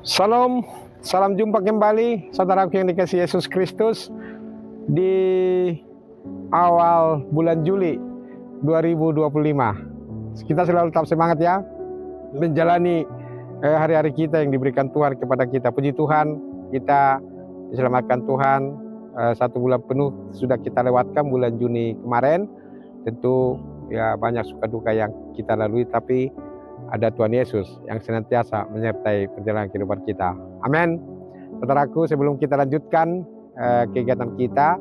Salam, salam jumpa kembali saudaraku yang dikasihi Yesus Kristus di awal bulan Juli 2025. Kita selalu tetap semangat ya menjalani hari-hari kita yang diberikan Tuhan kepada kita. Puji Tuhan, kita diselamatkan Tuhan. 1 bulan penuh sudah kita lewatkan bulan Juni kemarin. Tentu ya banyak suka duka yang kita lalui, tapi ada Tuhan Yesus yang senantiasa menyertai perjalanan kehidupan kita. Amin. Saudaraku, sebelum kita lanjutkan kegiatan kita,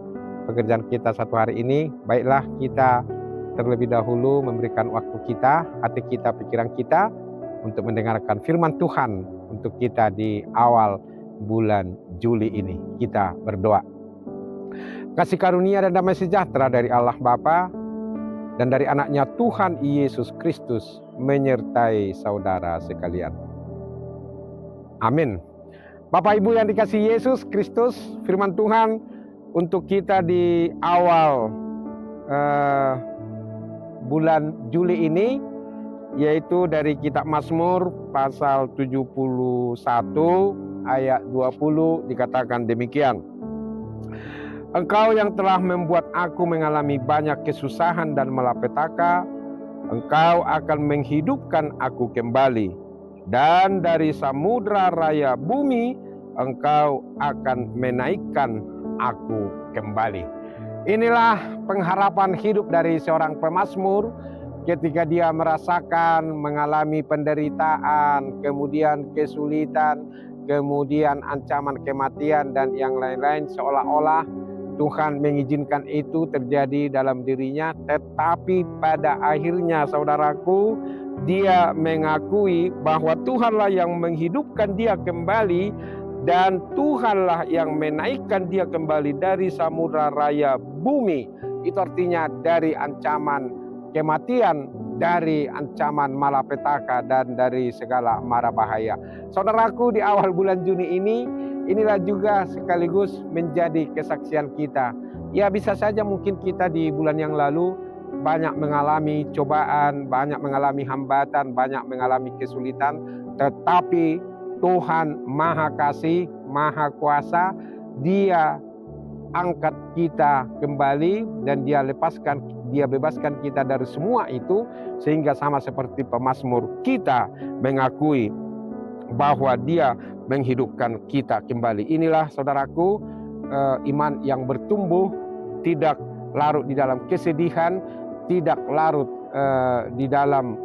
pekerjaan kita satu hari ini, baiklah kita terlebih dahulu memberikan waktu kita, hati kita, pikiran kita untuk mendengarkan firman Tuhan untuk kita di awal bulan Juli ini. Kita berdoa. Kasih karunia dan damai sejahtera dari Allah Bapa dan dari anaknya Tuhan Yesus Kristus menyertai saudara sekalian. Amin. Bapak Ibu yang dikasihi Yesus Kristus, firman Tuhan untuk kita di awal bulan Juli ini, yaitu dari kitab Mazmur pasal 71 ayat 20 dikatakan demikian. Engkau yang telah membuat aku mengalami banyak kesusahan dan malapetaka, Engkau akan menghidupkan aku kembali. Dan dari samudra raya bumi, Engkau akan menaikkan aku kembali. Inilah pengharapan hidup dari seorang pemazmur ketika dia merasakan mengalami penderitaan, kemudian kesulitan, kemudian ancaman kematian dan yang lain-lain, seolah-olah Tuhan mengizinkan itu terjadi dalam dirinya, tetapi pada akhirnya saudaraku, dia mengakui bahwa Tuhanlah yang menghidupkan dia kembali dan Tuhanlah yang menaikkan dia kembali dari samudra raya bumi. Itu artinya dari ancaman kematian, dari ancaman malapetaka dan dari segala mara bahaya. Saudaraku, di awal bulan Juni ini, inilah juga sekaligus menjadi kesaksian kita. Ya, bisa saja mungkin kita di bulan yang lalu banyak mengalami cobaan, banyak mengalami hambatan, banyak mengalami kesulitan, tetapi Tuhan Maha Kasih, Maha Kuasa, Dia angkat kita kembali dan Dia bebaskan kita dari semua itu, sehingga sama seperti pemazmur kita mengakui bahwa Dia menghidupkan kita kembali. Inilah saudaraku, iman yang bertumbuh, tidak larut di dalam kesedihan, tidak larut di dalam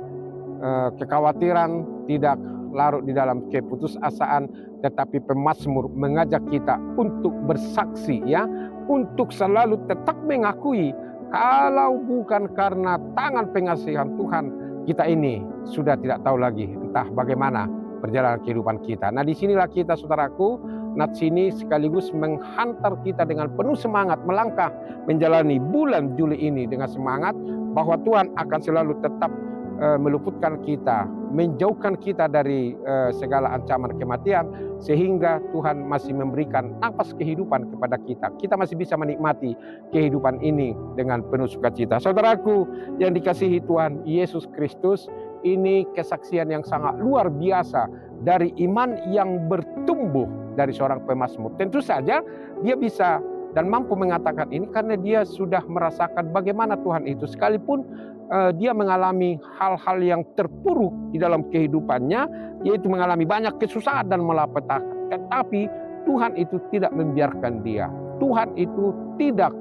kekhawatiran, tidak larut di dalam keputusasaan, tetapi pemazmur mengajak kita untuk bersaksi, ya, untuk selalu tetap mengakui kalau bukan karena tangan pengasihan Tuhan, kita ini sudah tidak tahu lagi entah bagaimana perjalanan kehidupan kita. Nah, disinilah kita saudaraku, nats ini sekaligus menghantar kita dengan penuh semangat melangkah menjalani bulan Juli ini dengan semangat bahwa Tuhan akan selalu tetap meluputkan kita, menjauhkan kita dari segala ancaman kematian, sehingga Tuhan masih memberikan nafas kehidupan kepada kita. Kita masih bisa menikmati kehidupan ini dengan penuh sukacita. Saudaraku yang dikasihi Tuhan Yesus Kristus, ini kesaksian yang sangat luar biasa dari iman yang bertumbuh dari seorang pemazmur. Tentu saja dia bisa dan mampu mengatakan ini karena dia sudah merasakan bagaimana Tuhan itu, sekalipun dia mengalami hal-hal yang terpuruk di dalam kehidupannya, yaitu mengalami banyak kesusahan dan malapetaka. Tetapi Tuhan itu tidak membiarkan dia. Tuhan itu tidak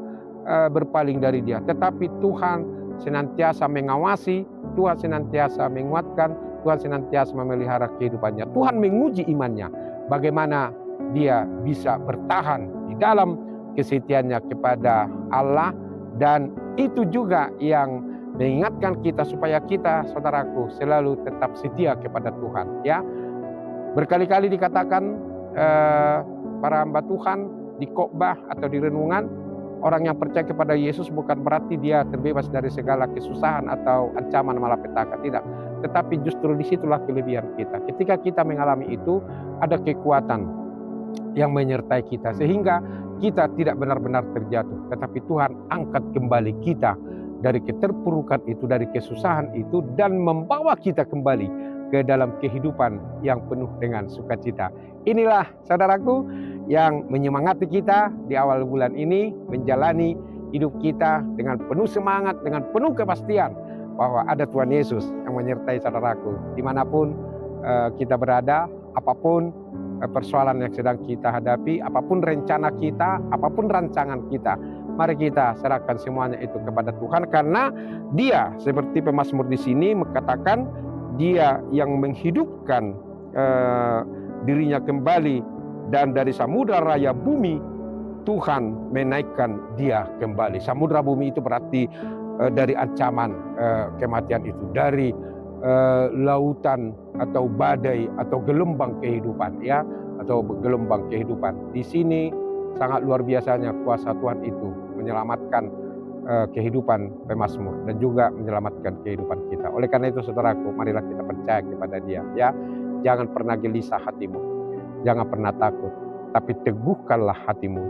berpaling dari dia. Tetapi Tuhan senantiasa mengawasi, Tuhan senantiasa menguatkan, Tuhan senantiasa memelihara kehidupannya. Tuhan menguji imannya, bagaimana dia bisa bertahan di dalam kesetiaannya kepada Allah. Dan itu juga yang mengingatkan kita supaya kita, saudaraku, selalu tetap setia kepada Tuhan. Ya, berkali-kali dikatakan para hamba Tuhan di khotbah atau di renungan, orang yang percaya kepada Yesus bukan berarti dia terbebas dari segala kesusahan atau ancaman malapetaka, tidak. Tetapi justru disitulah kelebihan kita. Ketika kita mengalami itu, ada kekuatan yang menyertai kita sehingga kita tidak benar-benar terjatuh, tetapi Tuhan angkat kembali kita dari keterpurukan itu, dari kesusahan itu, dan membawa kita kembali ke dalam kehidupan yang penuh dengan sukacita. Inilah saudaraku yang menyemangati kita di awal bulan ini menjalani hidup kita dengan penuh semangat, dengan penuh kepastian bahwa ada Tuhan Yesus yang menyertai saudaraku. Dimanapun kita berada, apapun persoalan yang sedang kita hadapi, apapun rencana kita, apapun rancangan kita, mari kita serahkan semuanya itu kepada Tuhan, karena Dia seperti pemazmur di sini mengatakan Dia yang menghidupkan dirinya kembali, dan dari samudra raya bumi Tuhan menaikkan Dia kembali. Samudra bumi itu berarti dari ancaman kematian itu, dari lautan atau badai atau gelombang kehidupan, ya, atau gelombang kehidupan. Di sini sangat luar biasanya kuasa Tuhan itu menyelamatkan kehidupan pemazmur dan juga menyelamatkan kehidupan kita. Oleh karena itu saudaraku, marilah kita percaya kepada Dia, ya. Jangan pernah gelisah hatimu, jangan pernah takut, tapi teguhkanlah hatimu,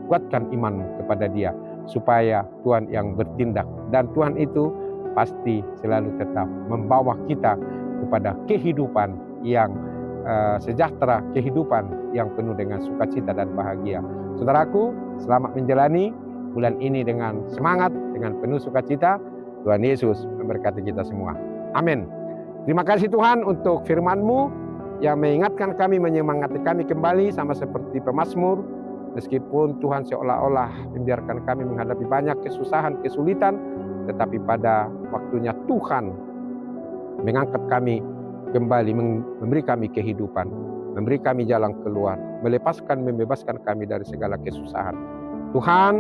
kuatkan imanmu kepada Dia, supaya Tuhan yang bertindak, dan Tuhan itu pasti selalu tetap membawa kita kepada kehidupan yang sejahtera, kehidupan yang penuh dengan sukacita dan bahagia. Saudaraku, selamat menjalani bulan ini dengan semangat, dengan penuh sukacita. Tuhan Yesus memberkati kita semua. Amin. Terima kasih Tuhan untuk firman-Mu yang mengingatkan kami, menyemangati kami kembali sama seperti pemazmur. Meskipun Tuhan seolah-olah membiarkan kami menghadapi banyak kesusahan, kesulitan, tetapi pada waktunya Tuhan mengangkat kami kembali, memberi kami kehidupan, memberi kami jalan keluar, melepaskan, membebaskan kami dari segala kesusahan. Tuhan,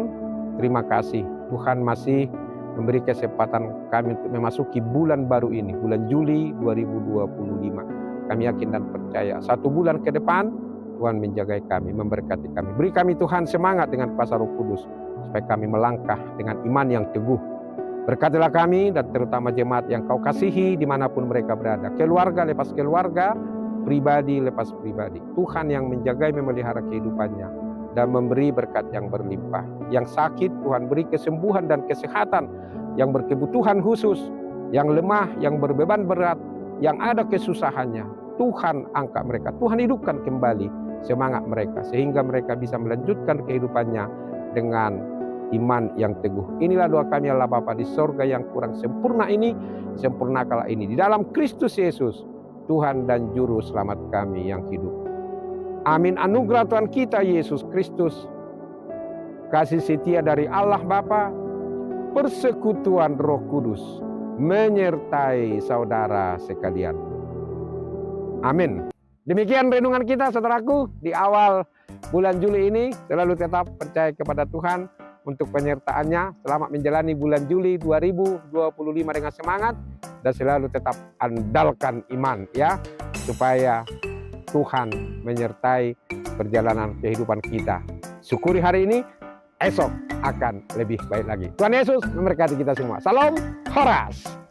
terima kasih. Tuhan masih memberi kesempatan kami untuk memasuki bulan baru ini, bulan Juli 2025. Kami yakin dan percaya 1 bulan ke depan Tuhan menjagai kami, memberkati kami. Beri kami Tuhan semangat dengan kuasa Roh Kudus, supaya kami melangkah dengan iman yang teguh. Berkatilah kami dan terutama jemaat yang Kau kasihi dimanapun mereka berada. Keluarga lepas keluarga, pribadi lepas pribadi. Tuhan yang menjagai, memelihara kehidupannya dan memberi berkat yang berlimpah. Yang sakit Tuhan beri kesembuhan dan kesehatan, yang berkebutuhan khusus, yang lemah, yang berbeban berat, yang ada kesusahannya, Tuhan angkat mereka, Tuhan hidupkan kembali semangat mereka, sehingga mereka bisa melanjutkan kehidupannya dengan iman yang teguh. Inilah doa kami Allah Bapa di sorga yang kurang sempurna ini, sempurnakanlah ini di dalam Kristus Yesus, Tuhan dan Juru Selamat kami yang hidup. Amin. Anugerah Tuhan kita Yesus Kristus, kasih setia dari Allah Bapa, persekutuan Roh Kudus menyertai saudara sekalian. Amin. Demikian renungan kita saudaraku di awal bulan Juli ini. Selalu tetap percaya kepada Tuhan untuk penyertaannya. Selamat menjalani bulan Juli 2025 dengan semangat, dan selalu tetap andalkan iman, ya, supaya Tuhan menyertai perjalanan kehidupan kita. Syukuri hari ini, esok akan lebih baik lagi. Tuhan Yesus memberkati kita semua. Salam Horas.